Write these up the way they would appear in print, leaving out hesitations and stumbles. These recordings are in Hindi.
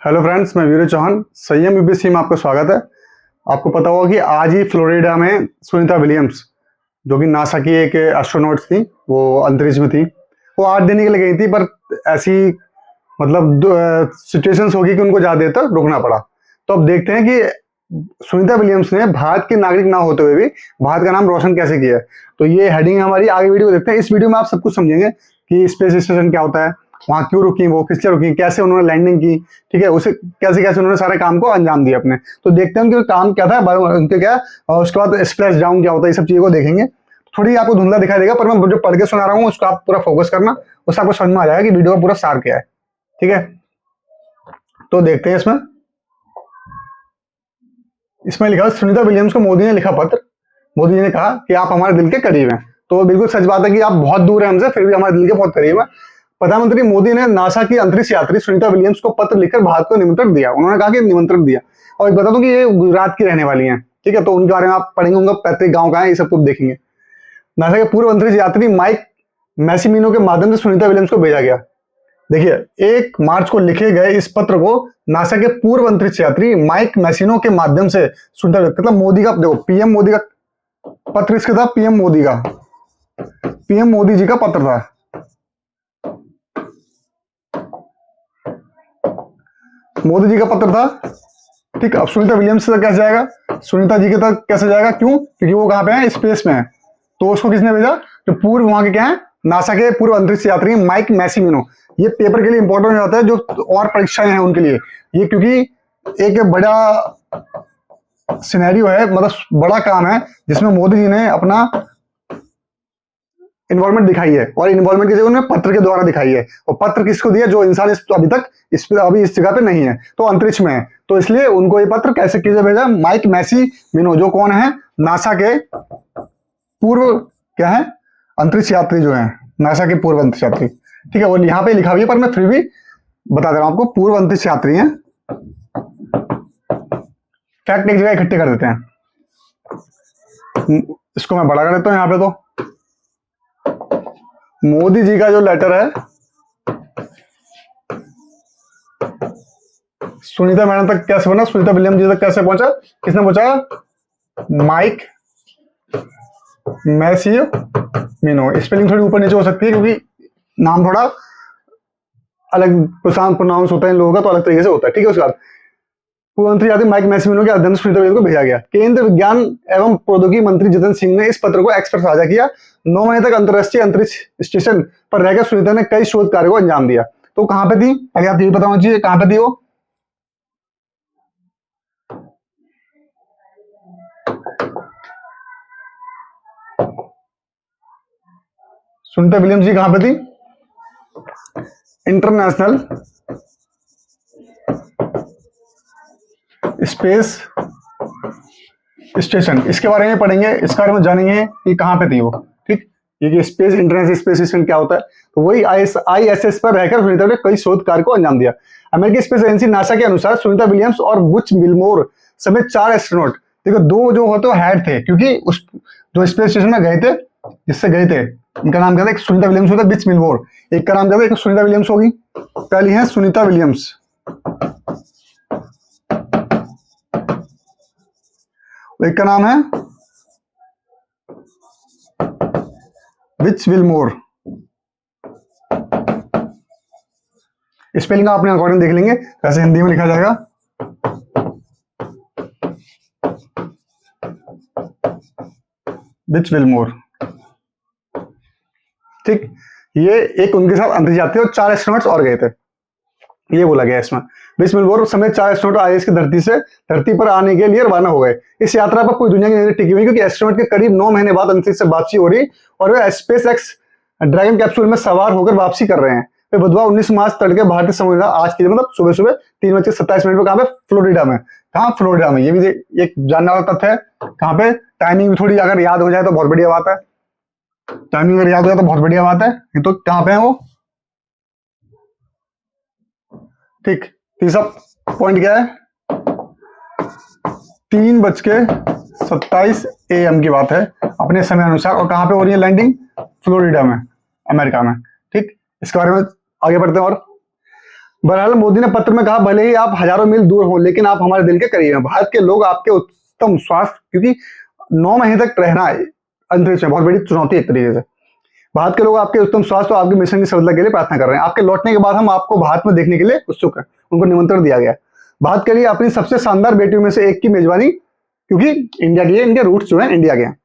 हेलो फ्रेंड्स, मैं वीरू चौहान। संयम यूपीएससी में आपका स्वागत है। आपको पता होगा कि आज ही फ्लोरिडा में सुनीता विलियम्स, जो कि नासा की एक एस्ट्रोनॉट थी, वो अंतरिक्ष में थी। वो 8 दिन के लिए गई थी, पर ऐसी मतलब सिचुएशंस होगी कि उनको ज़्यादा देर तक रुकना पड़ा। तो अब देखते हैं कि सुनीता विलियम्स ने भारत के नागरिक ना होते हुए भी भारत का नाम रोशन कैसे किया है। तो ये हेडिंग हमारी। आगे वीडियो देखते हैं। इस वीडियो में आप सब कुछ समझेंगे कि स्पेस स्टेशन क्या होता है, वहां क्यों रुकी, वो किस लिए रुकी, कैसे उन्होंने लैंडिंग की, ठीक है, उसे कैसे कैसे उन्होंने सारे काम को अंजाम दिया अपने। तो देखते हैं उनके काम क्या था, उनके क्या, और उसके बाद स्प्लैश डाउन क्या होता है, ये सब चीजों को देखेंगे। थोड़ी आपको धुंधला दिखाई देगा, पर मैं जो पढ़ के सुना रहा हूँ उसको आप पूरा फोकस करना, उससे आपको समझ में आ जाएगा कि वीडियो का पूरा सार क्या है। ठीक है, तो देखते हैं। इसमें लिखा, सुनीता विलियम्स को मोदी ने लिखा पत्र। मोदी जी ने कहा कि आप हमारे दिल के करीब हैं। तो बिल्कुल सच बात है कि आप बहुत दूर हैं हमसे, फिर भी हमारे दिल के बहुत करीब है। प्रधानमंत्री मोदी ने नासा की अंतरिक्ष यात्री सुनीता विलियम्स को पत्र लिखकर भारत को निमंत्रण दिया। उन्होंने कहा कि निमंत्रण दिया। और बता दूं कि ये गुजरात की रहने वाली हैं, ठीक है। तो उनके बारे में आप पढ़ेंगे, उनका पैतृक गांव कहाँ है, ये सब कुछ देखेंगे। नासा के पूर्व अंतरिक्ष यात्री माइक मैसिमिनो के माध्यम से सुनीता विलियम्स को भेजा गया। देखिए, 1 मार्च को लिखे गए इस पत्र को नासा के पूर्व अंतरिक्ष यात्री माइक मैसिनो के माध्यम से सुनीता, मतलब मोदी का, देखो पीएम मोदी का पत्र इसके था, पीएम मोदी जी का पत्र था। मोदी जी का पत्र था, ठीक। अब सुनीता विलियम्स तक कैसे जाएगा, सुनीता जी के तक कैसे जाएगा, क्यों? क्योंकि वो कहां पे है, स्पेस में है। तो उसको किसने भेजा? जो पूर्व वहां के क्या है, नासा के पूर्व अंतरिक्ष यात्री माइक मैसिमिनो। ये पेपर के लिए इंपॉर्टेंट हो जाता है, जो और परीक्षाएं हैं उनके लिए ये, क्योंकि एक बड़ा सिनेरियो है, मतलब बड़ा काम है, जिसमें मोदी जी ने अपना इन्वॉल्वमेंट दिखाई है। और इन्वॉल्वमेंट की जगह उन्होंने पत्र के द्वारा दिखाई है। और पत्र किसको दिया? जो इंसान अभी तक इस जगह पे नहीं है, तो अंतरिक्ष में है। तो इसलिए उनको ये पत्र कैसे किसे भेजा? माइक मैसिमिनो, जो कौन है, नासा के पूर्व क्या है, अंतरिक्ष यात्री जो है, नासा के पूर्व अंतरिक्ष यात्री, ठीक है। वो यहाँ पे लिखा हुआ है, पर मैं फिर भी बता दे रहा हूं आपको, पूर्व अंतरिक्ष यात्री हैं। फैक्ट एक जगह इकट्ठे कर देते हैं। इसको मैं बड़ा कर देता हूं। यहाँ पे तो मोदी जी का जो लेटर है सुनीता मैडम तक कैसे बना, सुनीता विलियम जी तक कैसे पहुंचा, किसने पहुंचा? माइक मैसिमिनो। स्पेलिंग थोड़ी ऊपर नीचे हो सकती है, क्योंकि नाम थोड़ा अलग प्रोनाउंस होता है इन लोगों का, तो अलग तरीके से होता है, ठीक है। उसके बाद पूर्व मंत्री यात्री माइक मैसिमिनो के अध्ययन सुनीता विलियम्स को भेजा गया। केंद्र विज्ञान एवं प्रौद्योगिकी मंत्री जितेंद्र सिंह ने इस पत्र को एक्स पर साझा किया। 9 महीने तक अंतरराष्ट्रीय अंतरिक्ष स्टेशन पर रहकर सुनीता ने कई शोध कार्यों को अंजाम दिया। तो कहां पे थी, पहले आप ये पता होना चाहिए कहां पे थी वो। सुनीता विलियम्स जी कहां पे थी? इंटरनेशनल स्पेस स्टेशन, इसके बारे में पढ़ेंगे, इसके बारे में जानेंगे कि कहां पे थी वो, ठीक। ये स्पेस, इंटरनेशनल स्पेस स्टेशन क्या होता है, तो वही ISS पर रहकर सुनीता ने कई शोध कार्य को अंजाम दिया। अमेरिकी स्पेस एजेंसी नासा के अनुसार सुनीता विलियम्स और बुच विल्मोर समेत 4 एस्ट्रोनॉट, देखो 2 जो होते हेड थे, क्योंकि उस जो स्पेस स्टेशन में गए थे, जिससे गए थे, उनका नाम क्या था? एक सुनीता विलियम्स होता है, बिच विल्मोर। एक का नाम क्या था? एक सुनीता विलियम्स होगी, पहली है सुनीता विलियम्स, एक का नाम है विच विल्मोर। स्पेलिंग आपने अकॉर्डिंग देख लेंगे कैसे हिंदी में लिखा जाएगा। विच विल्मोर, ठीक। ये एक उनके साथ अंतरिक्ष यात्री और 4 एस्ट्रोनॉट्स और गए थे, ये बोला गया इसमें। विच विल्मोर समेत 4 एस्ट्रोनॉट आईएस की धरती पर आने के लिए रवाना हो गए। इस यात्रा पर पूरी दुनिया की नजर टिकी हुई, क्योंकि एस्ट्रोनॉट के करीब 9 महीने बाद अंतरिक्ष से वापसी हो रही, और वे स्पेस एक्स ड्रैगन कैप्सूल में सवार होकर वापसी कर रहे हैं। वे बुधवार 19 मार्च तड़के भारतीय समय आज की, मतलब सुबह सुबह 3:27 पर, कहां पे? फ्लोरिडा में। कहां? फ्लोरिडा में। ये भी एक जानने वाला तथ्य है। कहां पे? टाइमिंग थोड़ी अगर याद हो जाए तो बहुत बढ़िया बात है। टाइमिंग अगर याद हो जाए तो बहुत बढ़िया बात है। तो कहां पे है वो, ठीक। तीसरा पॉइंट क्या है? 3:27 AM की बात है अपने समय अनुसार। और कहां पे हो रही है लैंडिंग? फ्लोरिडा में, अमेरिका में, ठीक। इसके बारे में आगे बढ़ते हैं। और बहरहाल मोदी ने पत्र में कहा, भले ही आप हजारों मील दूर हो लेकिन आप हमारे दिल के करीब हैं। भारत के लोग आपके उत्तम स्वास्थ्य, क्योंकि 9 महीने तक रहना है अंतरिक्ष में बहुत बड़ी चुनौती है एक तरीके से। भारत के लोग आपके उत्तम स्वास्थ्य और आपके मिशन की सफलता के लिए प्रार्थना कर रहे हैं। आपके लौटने के बाद हम आपको भारत में देखने के लिए उत्सुक हैं। उनको निमंत्रण दिया गया। भारत के लिए अपनी सबसे शानदार बेटियों में से एक की मेजबानी, क्योंकि इंडिया की है, इनके रूट्स जो है इंडिया के हैं।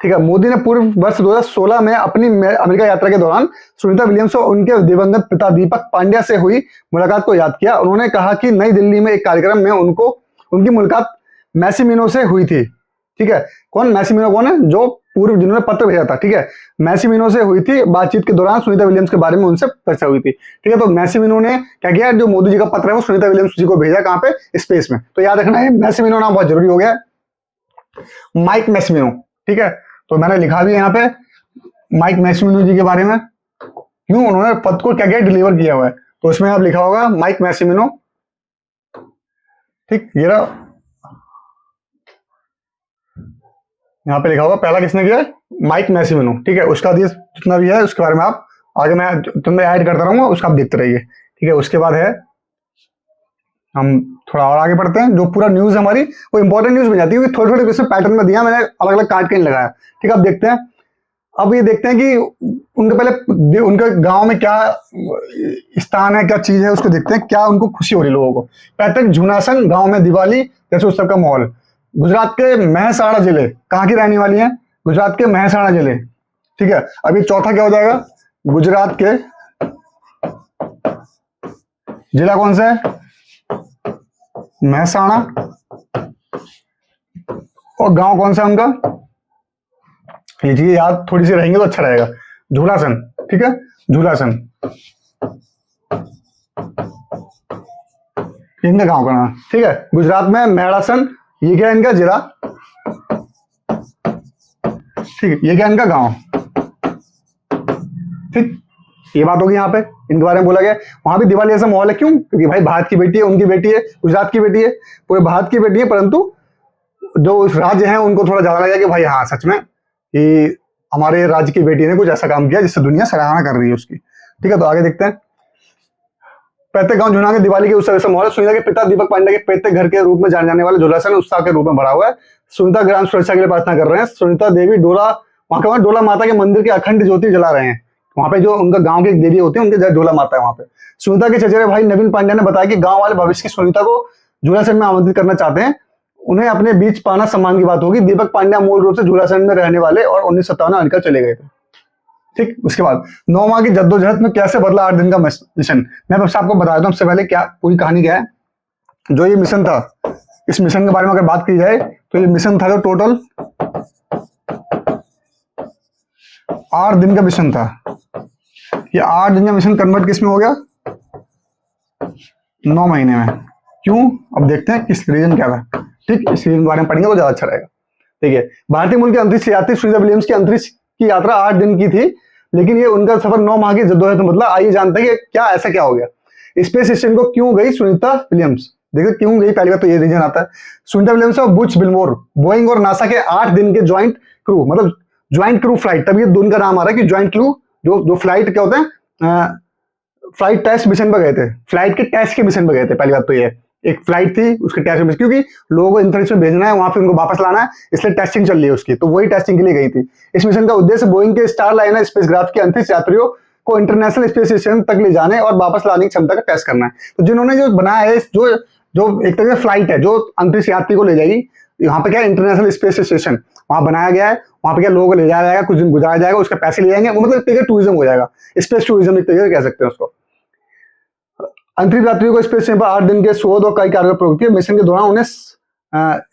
ठीक है। मोदी ने पूर्व वर्ष 2016 में अपनी अमेरिका यात्रा के दौरान सुनीता विलियम्स और उनके दिवंगत पिता दीपक पांड्या से हुई मुलाकात को याद किया। उन्होंने कहा कि नई दिल्ली में एक कार्यक्रम में उनकी मुलाकात मैसिमिनो से हुई थी। ठीक है। कौन मैसिमिनो कौन है? जो पूर्व जिन्होंने पत्र भेजा था। ठीक है। मैसिमिनो से हुई थी। बातचीत के दौरान सुनीता विलियम्स के बारे में उनसे चर्चा हुई थी। ठीक है। तो मैसिमिनो ने क्या किया? जो मोदी जी का पत्र है वो सुनीता विलियम्स जी को भेजा। कहां पे? स्पेस में। तो याद रखना है मैसिमिनो नाम बहुत जरूरी हो गया। माइक मैसिमिनो। ठीक है। तो मैंने लिखा भी यहाँ पे माइक मैसिमिनो जी के बारे में, क्यों उन्होंने पद को क्या क्या डिलीवर किया हुआ है। तो इसमें आप लिखा होगा माइक मैसिमिनो। ठीक। ये रहा, यहाँ पे लिखा होगा पहला किसने किया? माइक मैसिमिनो। ठीक है। उसका जितना भी है उसके बारे में आप आगे मैं तुम्हें ऐड करता रहूंगा, उसका आप देखते रहिए। ठीक है। उसके बाद है, हम थोड़ा और आगे बढ़ते हैं। जो पूरा न्यूज हमारी वो इंपॉर्टेंट न्यूज बन जाती है, थोड़े थोड़े क्वेश्चन पैटर्न में दिया मैंने, अलग अलग काट के नहीं लगाया। ठीक है। अब देखते हैं। अब ये देखते हैं कि उनके पहले उनके गांव में क्या स्थान है, क्या चीज है, उसको देखते हैं। क्या उनको खुशी हो रही लोगों को। पैतृक झुनासन गांव में दिवाली जैसे उत्सव का माहौल। गुजरात के महसाणा जिले, कहाँ की रहने वाली है? गुजरात के महसाणा जिले। ठीक है। अभी चौथा क्या हो जाएगा? गुजरात के जिला कौन सा है? महसाणा। और गांव कौन सा उनका? ये चीजें याद थोड़ी सी रहेंगे तो अच्छा रहेगा। झूलासन। ठीक है। झूलासन इनका गांव का नाम। ठीक है। गुजरात में मेड़ासन, ये क्या है इनका जिला। ठीक है। ये क्या इनका गांव। ठीक। ये बात होगी यहाँ पे, इनके बारे में बोला गया। वहां भी दिवाली ऐसा माहौल है, क्यों? क्योंकि भाई भारत की बेटी है, उनकी बेटी है, गुजरात की बेटी है, पूरे भारत की बेटी है, परंतु जो उस राज्य है उनको थोड़ा ज्यादा लगा कि भाई हाँ सच में कि हमारे राज्य की बेटी ने कुछ ऐसा काम किया जिससे दुनिया सराहना कर रही है उसकी। ठीक है। तो आगे देखते हैं। पैतृक गांव झुना के दिवाली के उत्सव ऐसा माहौल। सुनीता के पिता दीपक पांडे के पैतृक घर के रूप में जाने जाने वाले झुलासन उत्साह के रूप में भरा हुआ है। सुनीता ग्राम सुरक्षा के लिए प्रार्थना कर रहे हैं। सुनीता देवी डोला, वहां का डोला माता के मंदिर के अखंड ज्योति जला रहे हैं। वहां पे जो उनका गांव के देवी होते हैं उनके डोला माता है वहां पे। सुनीता के चचेरे भाई नवीन पांड्या ने बताया कि गांव वाले भविष्य की सुनीता को झूलासन में आमंत्रित करना चाहते हैं। उन्हें अपने बीच पाना सम्मान की बात होगी। दीपक पांड्या मूल रूप से झूलासन में रहने वाले और 1957 में अमेरिका चले गए थे। ठीक। उसके बाद 9 माह की जद्दोजहद में कैसे बदला 8 दिन का मिशन। मैं बस आपको बता देता हूँ सबसे पहले क्या पूरी कहानी क्या है। जो ये मिशन था, इस मिशन के बारे में अगर बात की जाए तो ये मिशन था जो टोटल 8 दिन का मिशन था। ये 8 दिन का मिशन कन्वर्ट किस में हो गया? 9 महीने में। क्यों? अब देखते हैं किस रीजन क्या था। ठीक। इस रीजन के बारे में पढ़ेंगे तो ज्यादा अच्छा रहेगा। ठीक है। भारतीय मूल के अंतरिक्ष यात्री सुनीता विलियम्स की अंतरिक्ष की यात्रा 8 दिन की थी, लेकिन ये उनका सफर 9 माह की जद्दोजहद में बदला। आइए जानते हैं कि क्या ऐसा क्या हो गया। स्पेस स्टेशन को क्यों गई सुनीता विलियम्स? देखिए क्यों गई, पहली बार तो ये रीजन आता है। सुनीता विलियम्स और बुच विल्मोर, बोइंग और नासा के 8 दिन के ज्वाइंट क्रू, मतलब ज्वाइंट क्रू फ्लाइट, तब ये दोनों का नाम आ रहा है कि ज्वाइंट क्रू। जो फ्लाइट क्या होते हैं, फ्लाइट टेस्ट मिशन पर गए थे, फ्लाइट के टेस्ट के मिशन पर गए थे। पहली बात तो ये एक फ्लाइट थी उसके टेस्ट मिशन, क्योंकि लोगों को अंतरिक्ष में भेजना है, वहां पे उनको वापस लाना है, इसलिए टेस्टिंग चल रही है उसकी, तो वही टेस्टिंग के लिए गई थी। इस मिशन का उद्देश्य बोइंग के स्टारलाइनर स्पेसक्राफ्ट के अंतरिक्ष यात्रियों को इंटरनेशनल स्पेस स्टेशन तक ले जाने और वापस लाने की क्षमता का टेस्ट करना है। तो जिन्होंने जो बनाया है, जो एक तरह से फ्लाइट है जो अंतरिक्ष यात्री को ले जाएगी, यहाँ पे क्या इंटरनेशनल स्पेस स्टेशन वहां बनाया गया है। वहां पे क्या लोगों को ले जाया जाएगा, कुछ दिन गुजारा जाएगा, उसके पैसे ले जाएंगे, वो मतलब एक टूरिज्म हो जाएगा, स्पेस टूरिज्म एक तरीके से कह सकते हैं उसको। अंतरिक्ष यात्रियों को स्पेस स्टेशन पर 8 दिन के शोध और कई कार्य प्रवृत्ति मिशन के दौरान उन्हें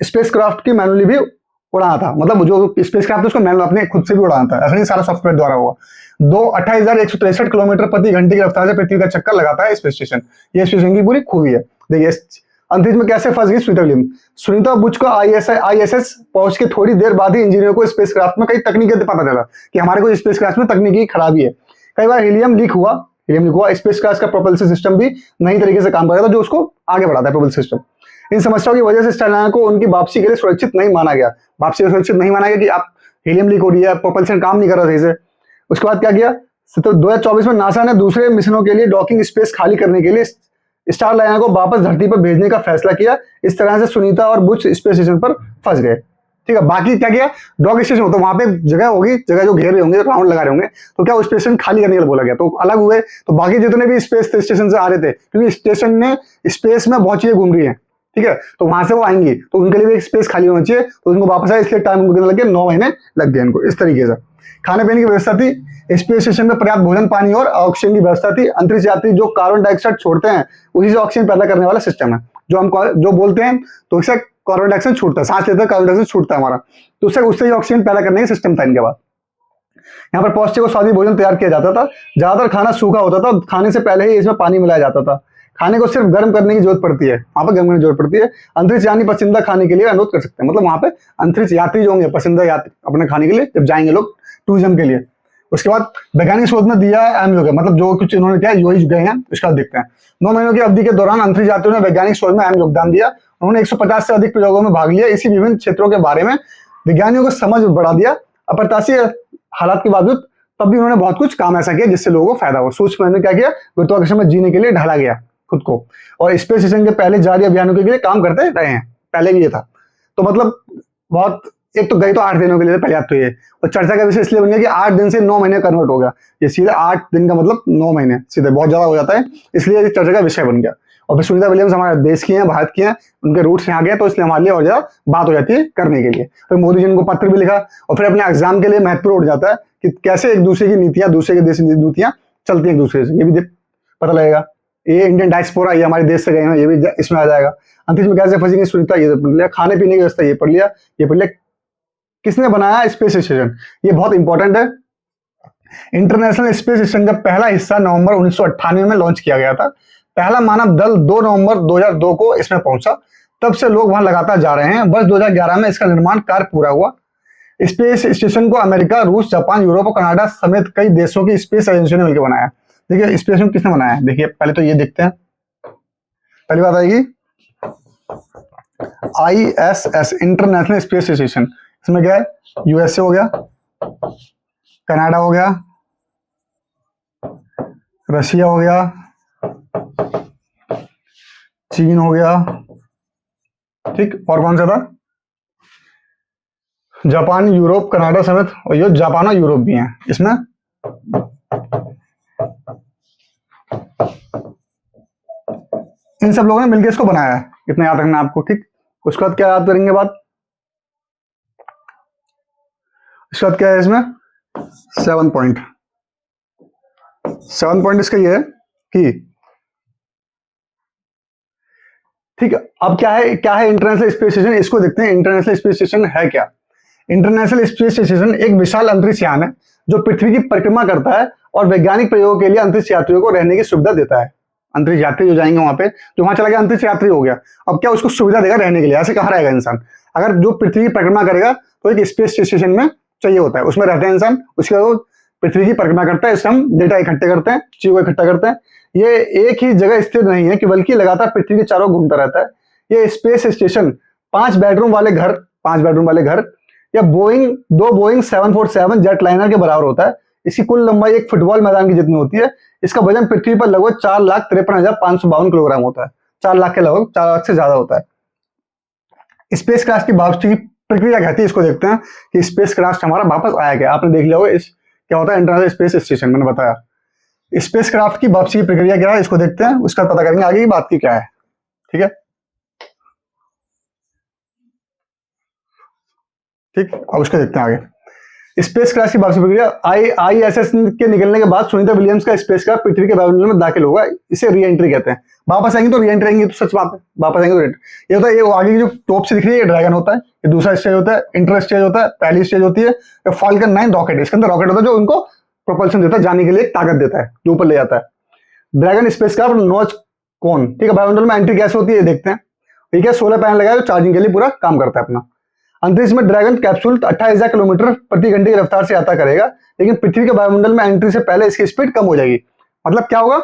स्पेस क्राफ्ट की मैनुअली भी उड़ाना था। मतलब जो स्पेस क्राफ्ट उसको मैनुअल अपने खुद से भी उड़ाना था, ऐसा नहीं सारा सॉफ्टवेयर द्वारा हुआ। 28,163 किलोमीटर प्रति घंटे की रफ्तार से पृथ्वी का चक्कर लगाता है स्पेस स्टेशन। ये स्टेशन की पूरी खूबी है। देखिए अंतरिक्ष में कैसे फंस गई सुनीता विलियम्स। सुनीता बुच को ISS पहुंच के थोड़ी देर बाद ही इंजीनियर को स्पेस क्राफ्ट में कई तकनीकें पता चला कि हमारे को स्पेस क्राफ्ट में तकनीकी खराबी है। कई बार हीलियम लीक हुआ। स्पेस क्राफ्ट का प्रोपल्शन सिस्टम भी नई तरीके से काम कर रहा था, जो उसको आगे बढ़ाता है प्रोपल्शन सिस्टम। इन समस्याओं की वजह से स्टारलाइनर को उनकी वापसी के लिए सुरक्षित नहीं माना गया। वापसी सुरक्षित नहीं माना गया कि आप हीलियम लीक हो रही है, प्रोपल्शन काम नहीं कर रहा सही से। उसके बाद क्या किया, तो 2024 में नासा ने दूसरे मिशनों के लिए डॉकिंग स्पेस खाली करने के लिए स्टार लाइनर को वापस धरती पर भेजने का फैसला किया। इस तरह से सुनीता और बुच स्पेस स्टेशन पर फंस गए। ठीक है, बाकी क्या किया, डॉक स्टेशन होता है वहां पे जगह होगी, जगह जो घेर रहे होंगे, राउंड लगा रहे होंगे, तो क्या उस स्टेशन खाली करने के लिए बोला गया, तो अलग हुए। तो बाकी जितने भी स्पेस स्टेशन से आ रहे थे, क्योंकि स्टेशन ने स्पेस में बहुत चीजें घूम रही है, ठीक है, तो वहां से वो आएंगी, तो उनके लिए भी एक स्पेस खाली होना चाहिए, तो उनको वापस आए, इसलिए टाइम उनको लग गया, 9 महीने लग गए इनको। इस तरीके से खाने पीने की व्यवस्था थी, स्पेस स्टेशन में पर्याप्त भोजन पानी और ऑक्सीजन की व्यवस्था थी। अंतरिक्ष यात्री जो कार्बन डाइऑक्साइड छोड़ते हैं उसी से ऑक्सीजन पैदा करने वाला सिस्टम है, जो हम जो बोलते हैं, तो इससे कार्बन डाइऑक्साइड छूटता है, सांस लेते हैं कार्बन डाइऑक्साइड छूटता है हमारा, तो उससे ही ऑक्सीजन पैदा करने का सिस्टम था इनके पास। यहाँ पर पौष्टिक और स्वादिष्ट भोजन तैयार किया जाता था। ज्यादातर खाना सूखा होता था, खाने से पहले ही इसमें पानी मिलाया जाता था। खाने को सिर्फ गर्म करने की जरूरत पड़ती है, वहां पर गर्म करने की जरूरत पड़ती है। अंतरिक्ष यानी पसंदीदा खाने के लिए अनुरोध कर सकते हैं, मतलब वहां पे अंतरिक्ष यात्री जो होंगे पसंदीदा यात्री अपने खाने के लिए जब जाएंगे लोग टूरिज्म के लिए। उसके बाद वैज्ञानिक शोध में दिया अहम योग है, मतलब जो कुछ इन्होंने क्या जो ही गए हैं उसका देखते हैं। 9 महीनों की अवधि के दौरान अंतरिक्ष यात्रियों ने वैज्ञानिक शोध में अहम योगदान दिया। उन्होंने 150 से अधिक प्रयोगों में भाग लिया। इसी विभिन्न क्षेत्रों के बारे में विज्ञानियों को समझ बढ़ा दिया। अप्रत्याशित हालात के बावजूद तब भी उन्होंने बहुत कुछ काम ऐसा किया जिससे लोगों को फायदा हो। सूक्ष्म में क्या किया, गुरुत्वाकर्षण में जीने के लिए ढाला गया खुद को, और स्पेस स्टेशन के पहले जारी अभियानों के लिए काम करते रहे हैं, पहले भी ये था। तो मतलब बहुत, एक तो गए तो 8 दिनों के लिए पहले तो ये, और चर्चा का विषय इसलिए बन गया कि 8 दिन से 9 महीने कन्वर्ट हो गया। ये सीधे 8 दिन का मतलब 9 महीने, सीधे बहुत ज्यादा हो जाता है, इसलिए ये चर्चा का विषय बन गया। और फिर सुनीता विलियम्स हमारे देश की हैं, भारत की हैं, उनके रूट्स यहाँ गए, तो इसलिए हमारे लिए और ज्यादा बात हो जाती है करने के लिए। फिर मोदी जी ने उनको पत्र भी लिखा, और फिर अपने एग्जाम के लिए महत्वपूर्ण उठ जाता है कि कैसे एक दूसरे की नीतियां, दूसरे के देश की नीतियां चलती हैं एक दूसरे से, ये भी पता लगेगा। ये इंडियन डायस्पोरा, ये हमारे देश से गए हैं, ये भी इसमें आ जाएगा। अंतरिक्ष में कैसे फंसेंगे सुनीता, ये पढ़ लिया। खाने पीने की व्यवस्था ये पढ़ लिया, ये पढ़ लिया। किसने बनाया स्पेस स्टेशन, ये बहुत इंपॉर्टेंट है। इंटरनेशनल स्पेस स्टेशन का पहला हिस्सा नवंबर 1998 में लॉन्च किया गया था। पहला मानव दल 2 नवंबर 2002 को इसमें पहुंचा। तब से लोग वहां लगातार जा रहे हैं। वर्ष 2011 में इसका निर्माण कार्य पूरा हुआ। स्पेस स्टेशन को अमेरिका, रूस, जापान, यूरोप और कनाडा समेत कई देशों की स्पेस एजेंसी ने मिलकर बनाया। देखिए स्पेस स्टेशन किसने बनाया है, देखिए पहले तो ये देखते हैं। पहली बात आएगी ISS, इंटरनेशनल स्पेस स्टेशन। इसमें क्या है, USA हो गया, कनाडा हो गया, रशिया हो गया, चीन हो गया, ठीक, और कौन सा था, जापान, यूरोप, कनाडा समेत, और ये जापान और यूरोप भी हैं इसमें। इन सब लोगों ने मिलकर इसको बनाया है, इतना याद रखना आपको, ठीक। उसके बाद क्या याद करेंगे बात, इसके बाद क्या है इसमें 7 पॉइंट। 7 पॉइंट इसका ये है कि, ठीक है, अब क्या है इंटरनेशनल स्पेस स्टेशन, इसको देखते हैं। इंटरनेशनल स्पेस स्टेशन है क्या। इंटरनेशनल स्पेस स्टेशन एक विशाल अंतरिक्ष यान है जो पृथ्वी की परिक्रमा करता है और वैज्ञानिक प्रयोगों के लिए अंतरिक्ष यात्रियों को रहने की सुविधा देता है। अंतरिक्ष यात्री जो जाएंगे वहां पे, जो वहां चला गया अंतरिक्ष यात्री हो गया, अब क्या उसको सुविधा देगा रहने के लिए। ऐसे कहाँ रहेगा इंसान, अगर जो पृथ्वी की परिक्रमा करेगा तो एक स्पेस स्टेशन में चाहिए होता है, उसमें रहते हैं इंसान, उसके बाद पृथ्वी की परिक्रमा करता है। इससे हम डेटा इकट्ठे करते हैं, चीजों को इकट्ठा करते हैं। ये एक ही जगह स्थिर नहीं है कि बल्कि लगातार पृथ्वी के चारों घूमता रहता है। ये स्पेस स्टेशन 5 बेडरूम वाले घर या दो बोइंग 747 जेट लाइनर के बराबर होता है। इसकी कुल लंबाई एक फुटबॉल मैदान की जितनी होती है। इसका वजन पृथ्वी पर लगभग 4,53,552 किलोग्राम होता है। 4 लाख के लगभग, 4 लाख से ज्यादा होता है। स्पेस क्राफ्ट की वापसी की प्रक्रिया कहती है, इसको देखते हैं कि स्पेस क्राफ्ट हमारा वापस आया क्या। आपने देख लिया होगा इस क्या होता है इंटरनेशनल स्पेस स्टेशन, मैंने बताया। स्पेस क्राफ्ट की वापसी की प्रक्रिया क्या है, इसको देखते हैं, उसका पता करेंगे आगे की बात की क्या है, ठीक है, ठीक। अब उसको देखते हैं आगे। स्पेस क्राफ्ट की वापसी प्रक्रिया, ISS के निकलने के बाद सुनीता विलियम्स का स्पेस क्राफ्ट पृथ्वी के वायुमंडल में दाखिल होगा। इसे री एंट्री कहते हैं। वापस आएंगे तो री एंट्री आएंगे, तो सच बात है, वापस आएंगे तो ये होता है। ये आगे की जो टॉप से दिख रही है ये ड्रैगन होता है, ये दूसरा स्टेज होता है, इंटर स्टेज होता है, पहली स्टेज होती है फाल्कन 9 रॉकेट। इसके अंदर रॉकेट होता है जो उनको प्रोपल्शन देता है, जाने के लिए ताकत देता है, जो ऊपर ले जाता है। ड्रैगन स्पेस क्राफ्ट नॉच कौन, ठीक है, वायुमंडल में एंट्री कैसे होती है देखते हैं। ठीक है, 16 पैनल लगाया जो चार्जिंग के लिए पूरा काम करता है अपना। अंतरिक्ष में ड्रैगन कैप्सूल 28,000 किलोमीटर प्रति घंटे की रफ्तार से यात्रा करेगा, लेकिन पृथ्वी के वायुमंडल में एंट्री से पहले इसकी स्पीड कम हो जाएगी। मतलब क्या होगा,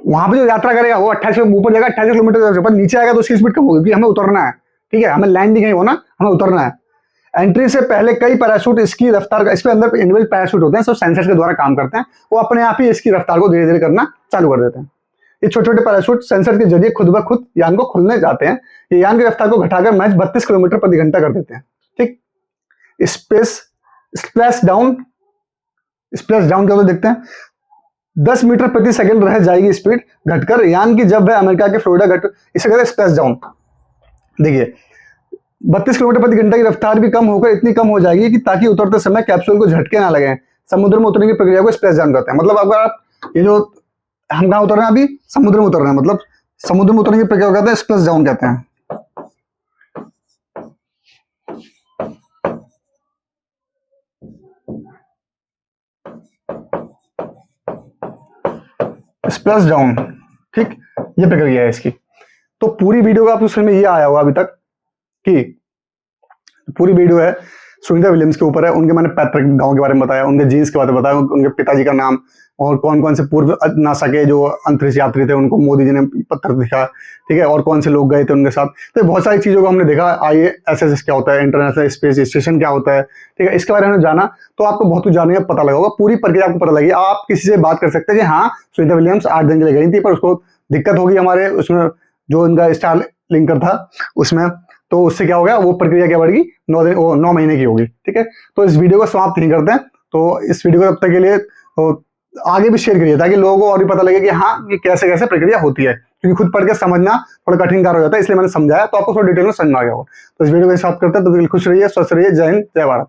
वहां पे जो यात्रा करेगा वो 28 ऊपर जाएगा, 28 किलोमीटर पर नीचे आएगा तो उसकी स्पीड कम होगी, हमें उतरना है, ठीक है, हमें लैंडिंग नहीं होना, हमें उतरना है। एंट्री से पहले कई पैराशूट इसकी रफ्तार का, इसके अंदर इंडिविजुअल पैराशूट होते हैं, सब सेंसर्स के द्वारा काम करते हैं, वो अपने आप ही इसकी रफ्तार को धीरे धीरे करना चालू कर देते हैं। ये छोटे छोटे पैराशूट सेंसर के जरिए खुद ब खुद यान को खुलने जाते हैं। ये यान की रफ्तार को घटाकर महज 32 किलोमीटर प्रति घंटा कर देते हैं। ठीक, स्प्लैश डाउन क्या होता है देखते हैं। 10 मीटर प्रति सेकंड रह जाएगी स्पीड घटकर यान की, जब वह अमेरिका के फ्लोरिडा इसे कहते हैं स्प्लैश डाउन। देखिए 32 किलोमीटर प्रति घंटा की रफ्तार भी कम होकर इतनी कम हो जाएगी कि ताकि उतरते समय कैप्सूल को झटके ना लगे। समुद्र में उतरने की प्रक्रिया को स्प्लैश डाउन कहते हैं। मतलब अगर आप ये जो हम कहाँ उतर रहे हैं, अभी समुद्र में उतर रहे हैं, मतलब समुद्र में उतरने की प्रक्रिया को कहते हैं स्प्लैश डाउन कहते हैं। स्प्लैश डाउन, ठीक, ये प्रक्रिया है इसकी। तो पूरी वीडियो का आपको समझ में ये आया होगा अभी तक कि पूरी वीडियो है सुनीता विलियम्स के ऊपर है। उनके मैंने पैतृक गांव के बारे में बताया, उनके जीन्स के बारे में बताया, उनके पिताजी का नाम और कौन कौन से पूर्व नासा के जो अंतरिक्ष यात्री थे उनको मोदी जी ने पत्र दिखा, ठीक है, और कौन से लोग गए थे उनके साथ। तो बहुत सारी चीज़ों को हमने देखा। ISS क्या होता है, इंटरनेशनल स्पेस स्टेशन क्या होता है, ठीक है, इसके बारे में जाना, तो आपको बहुत कुछ जानने का पता लगा होगा। पूरी प्रक्रिया आपको पता लगी। आप किसी से बात कर सकते हैं कि हाँ सुनीता विलियम्स 8 दिन के लिए गई थी, पर उसको दिक्कत होगी हमारे उसमें जो उनका स्टार लिंकर था उसमें, तो उससे क्या हो गया, वो प्रक्रिया क्या बढ़ गई, 9 महीने की होगी। ठीक है, तो इस वीडियो को समाप्त नहीं करते हैं। तो इस वीडियो को तब तक के लिए तो आगे भी शेयर करिए ताकि लोगों को और भी पता लगे कि हाँ ये कैसे कैसे प्रक्रिया होती है, क्योंकि खुद पढ़ के समझना थोड़ा कठिन कार्य हो जाता है, इसलिए मैंने समझाया, तो आपको थोड़ा डिटेल में समझ में आ गया होगा। तो इस वीडियो को समाप्त करते हैं, तो खुश रहिए, स्वस्थ रहिए। जय हिंद, जय भारत।